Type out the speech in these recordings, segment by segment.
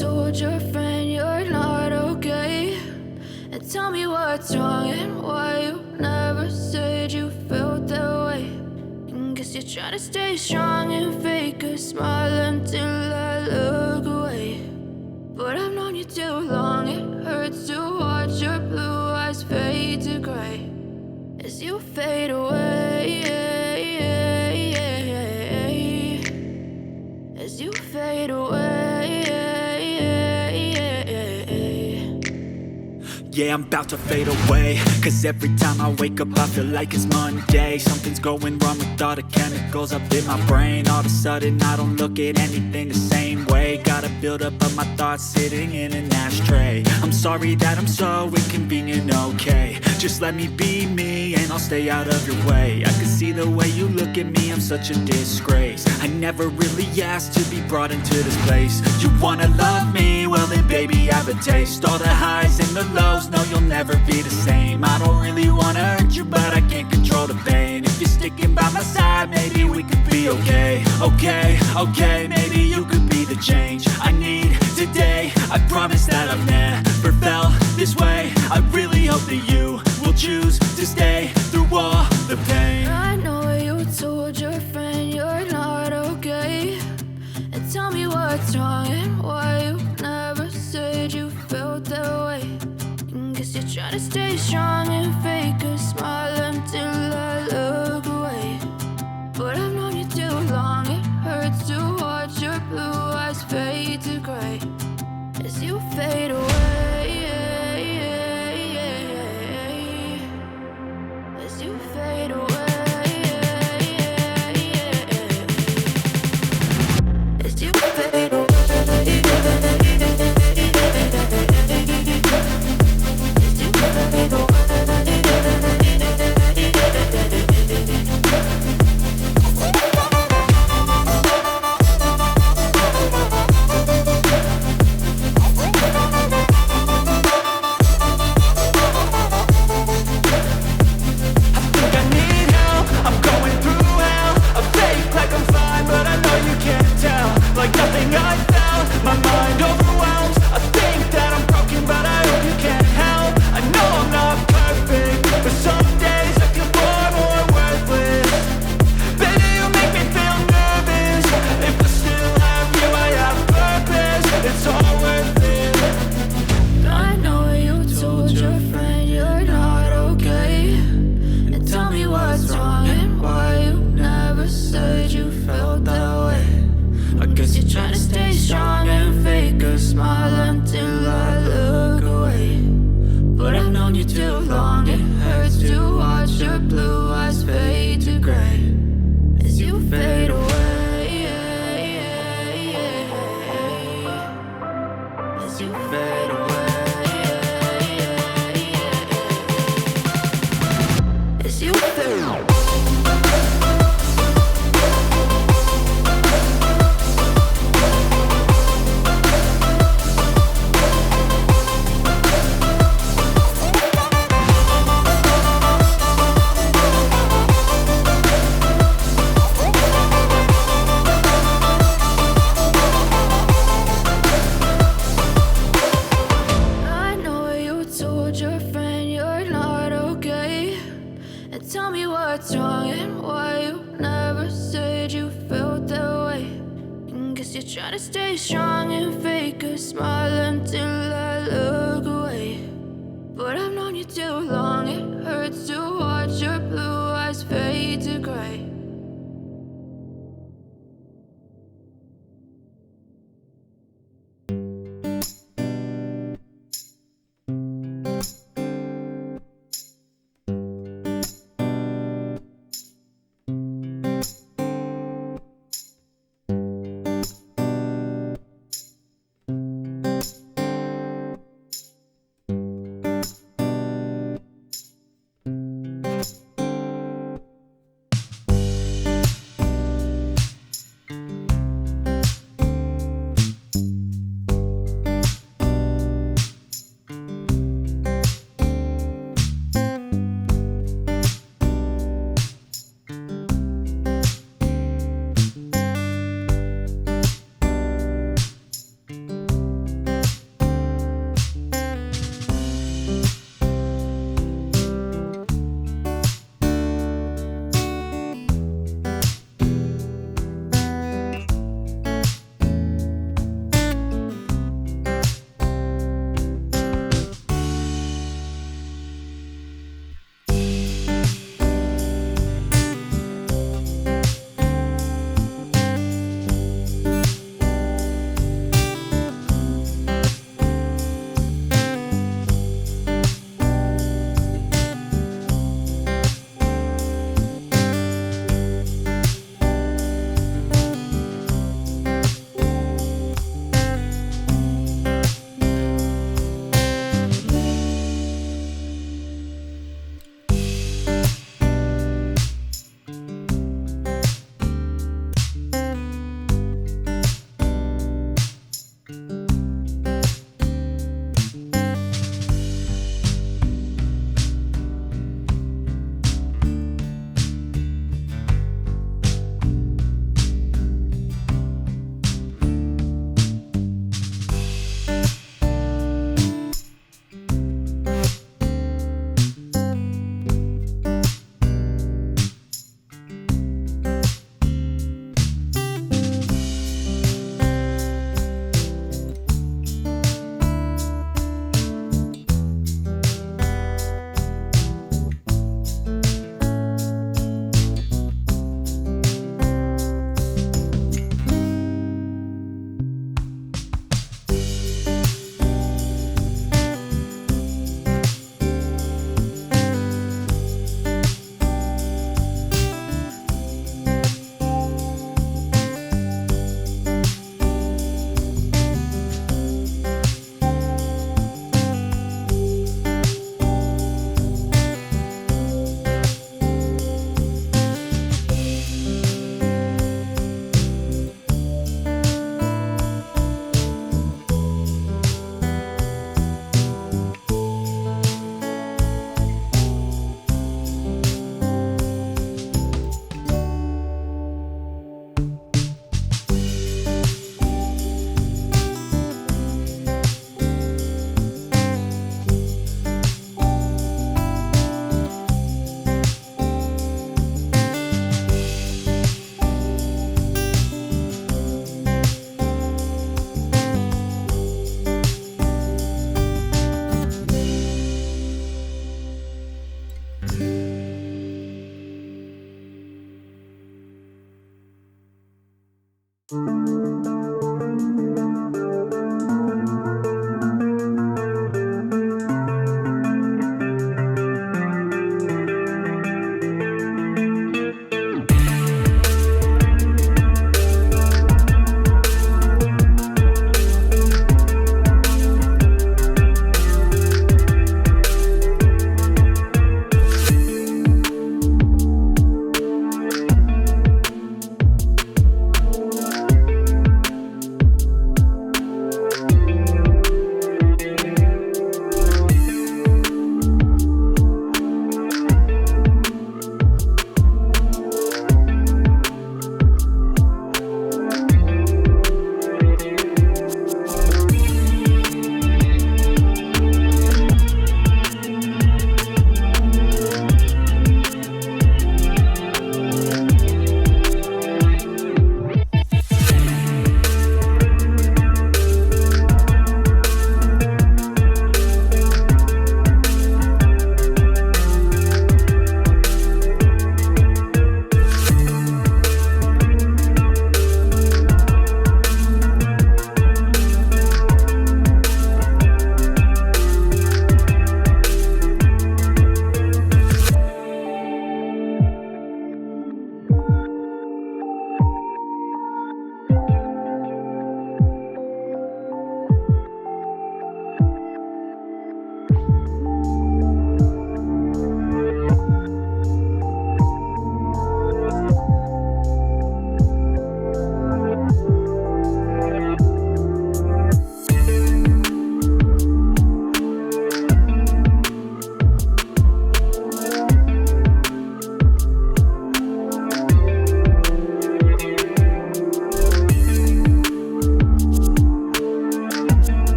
told your friend you're not okay? And tell me what's wrong and why you never said you felt that way. And guess you're trying to stay strong and fake a smile until I look away. But I've known you too long, it hurts to watch your blue eyes fade to gray as you fade away, as you fade away. Yeah, I'm about to fade away, cause every time I wake up I feel like it's Monday. Something's going wrong with all the chemicals up in my brain. All of a sudden I don't look at anything the same way. Gotta build up of my thoughts sitting in an ashtray. I'm sorry that I'm so inconvenient, okay? Just let me be me and I'll stay out of your way. I can see the way you look at me, I'm such a disgrace. I never really asked to be brought into this place. You wanna love me? Well then baby have a taste. All the highs and the lows, no you'll never be the same. I don't really wanna hurt you but I can't control the pain. If you're sticking by my side maybe we could be okay. Okay, maybe you could be the change I need today. I promise that I've never felt this way. I really hope that you will choose to stay through all the pain. I know you told your friend you're not okay. And tell me what's wrong and why you never said you felt that way. And guess you're trying to stay strong and fake a smile until I look away. But I've known you too long, it hurts to watch your blue eyes fade to gray as you fade away, as you fade away, as you fade away.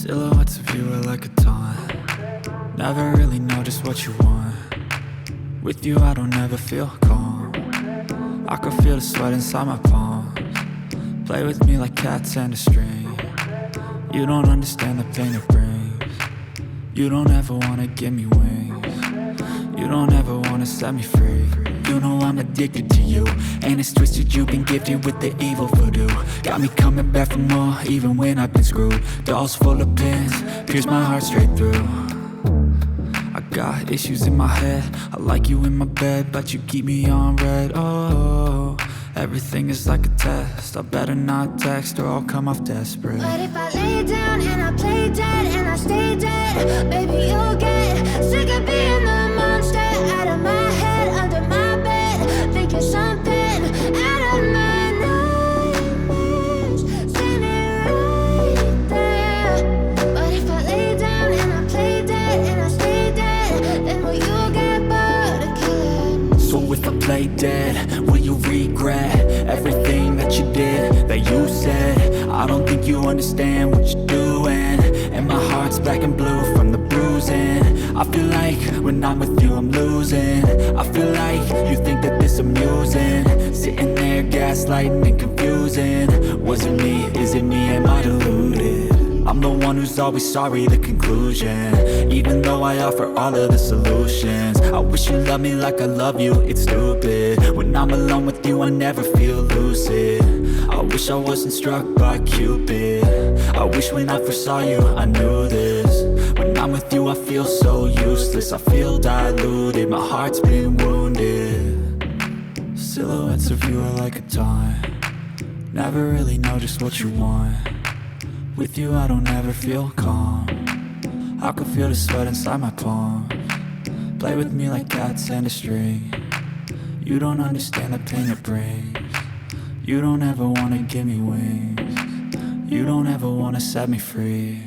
Silhouettes of you are like a taunt. Never really know just what you want. With you I don't ever feel calm. I can feel the sweat inside my palms. Play with me like cats and a string. You don't understand the pain it brings. You don't ever wanna give me wings. You don't ever wanna set me free. You know I'm addicted to you, and it's twisted, you've been gifted with the evil voodoo. Got me coming back for more, even when I've been screwed. Dolls full of pins, pierce my heart straight through. I got issues in my head, I like you in my bed, but you keep me on red. Oh, everything is like a test, I better not text or I'll come off desperate. But if I lay down and I play dead and I stay dead, baby you'll get sick of being the monster out of my head, under my bed, thinking something out of my nightmares, standing right there. But if I lay down and I play dead and I stay dead, then will you get bored of killing? So if I play dead, will you regret everything that you did, that you said? I don't think you understand what you're doing, and my heart's black and blue from the bruising. I feel like when I'm with you I'm losing. I feel like you think that this amusing, sitting there gaslighting and confusing. Was it me? Is it me? Am I deluded? I'm the one who's always sorry, the conclusion. Even though I offer all of the solutions, I wish you loved me like I love you, it's stupid. When I'm alone with you I never feel lucid. I wish I wasn't struck by Cupid. I wish when I first saw you I knew this. When I'm with you I feel so useless, I feel diluted, my heart's been wounded. Silhouettes of you are like a taunt. Never really know just what you want. With you I don't ever feel calm. I can feel the sweat inside my palms. Play with me like cats and a string. You don't understand the pain it brings. You don't ever wanna give me wings. You don't ever wanna set me free.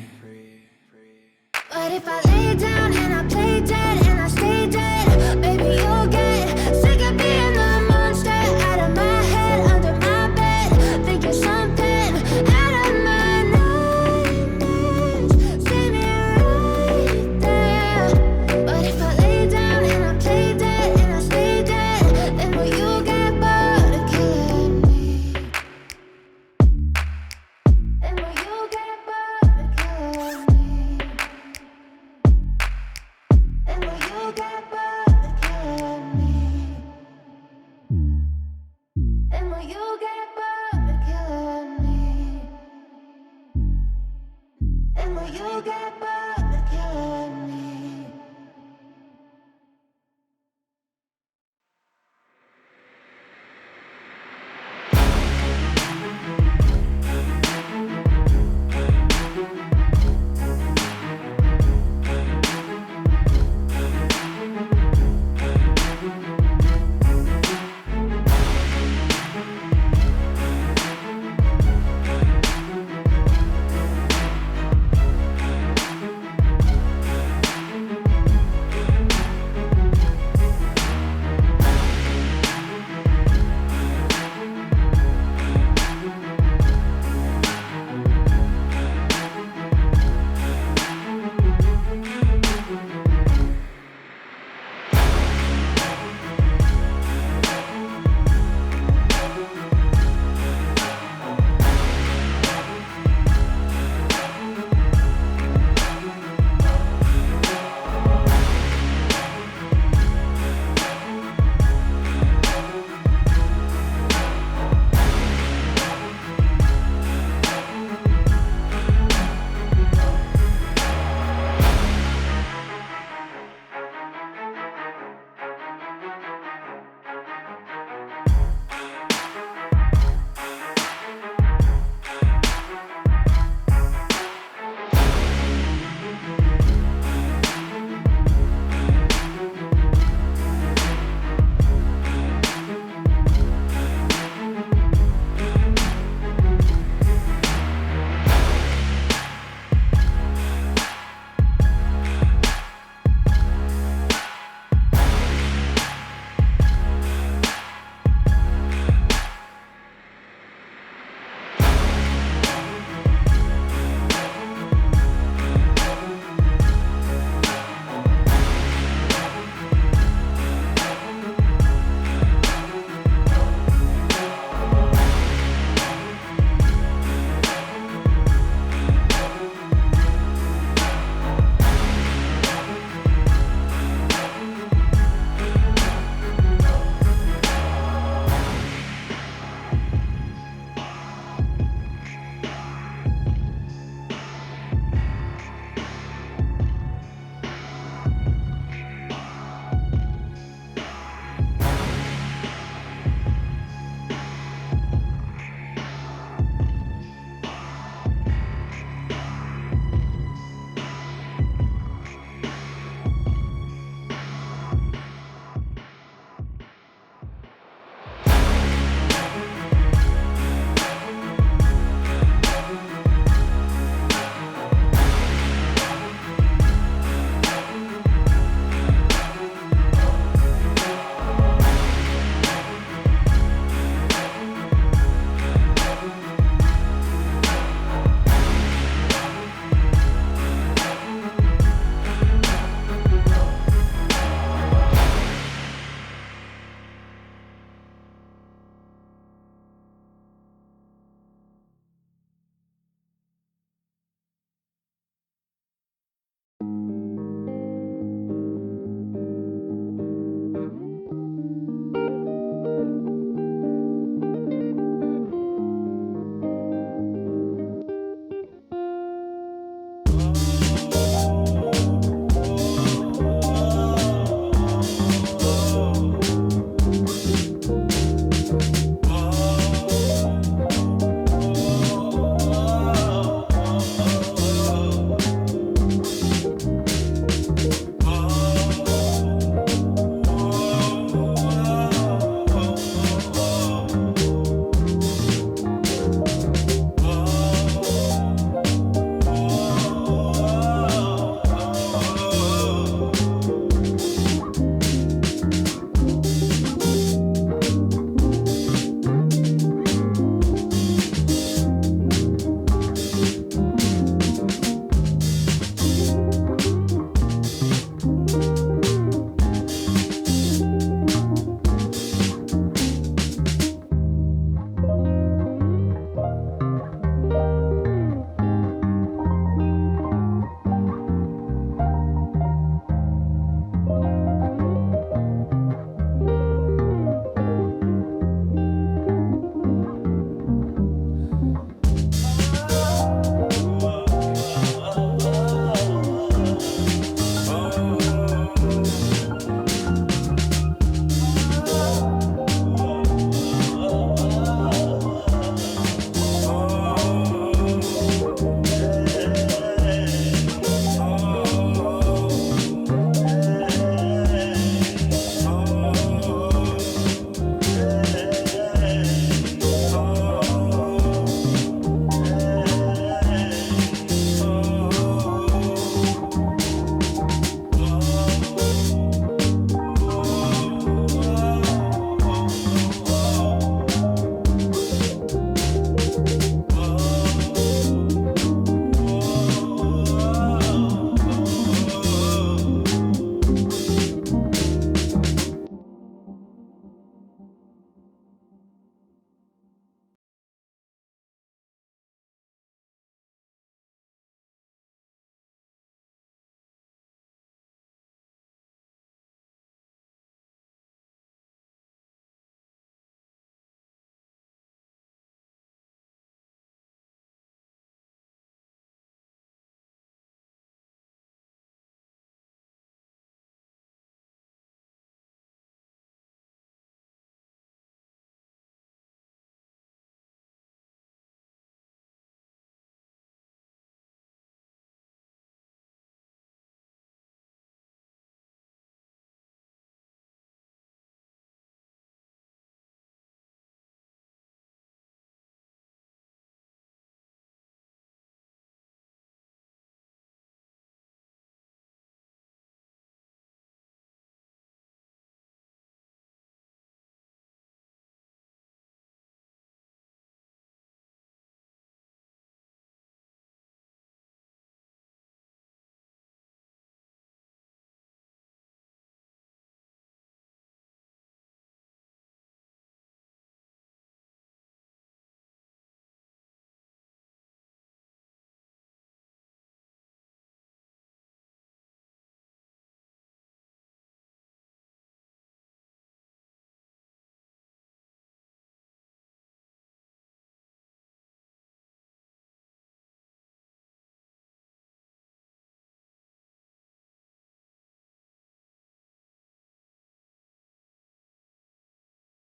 But if I lay down and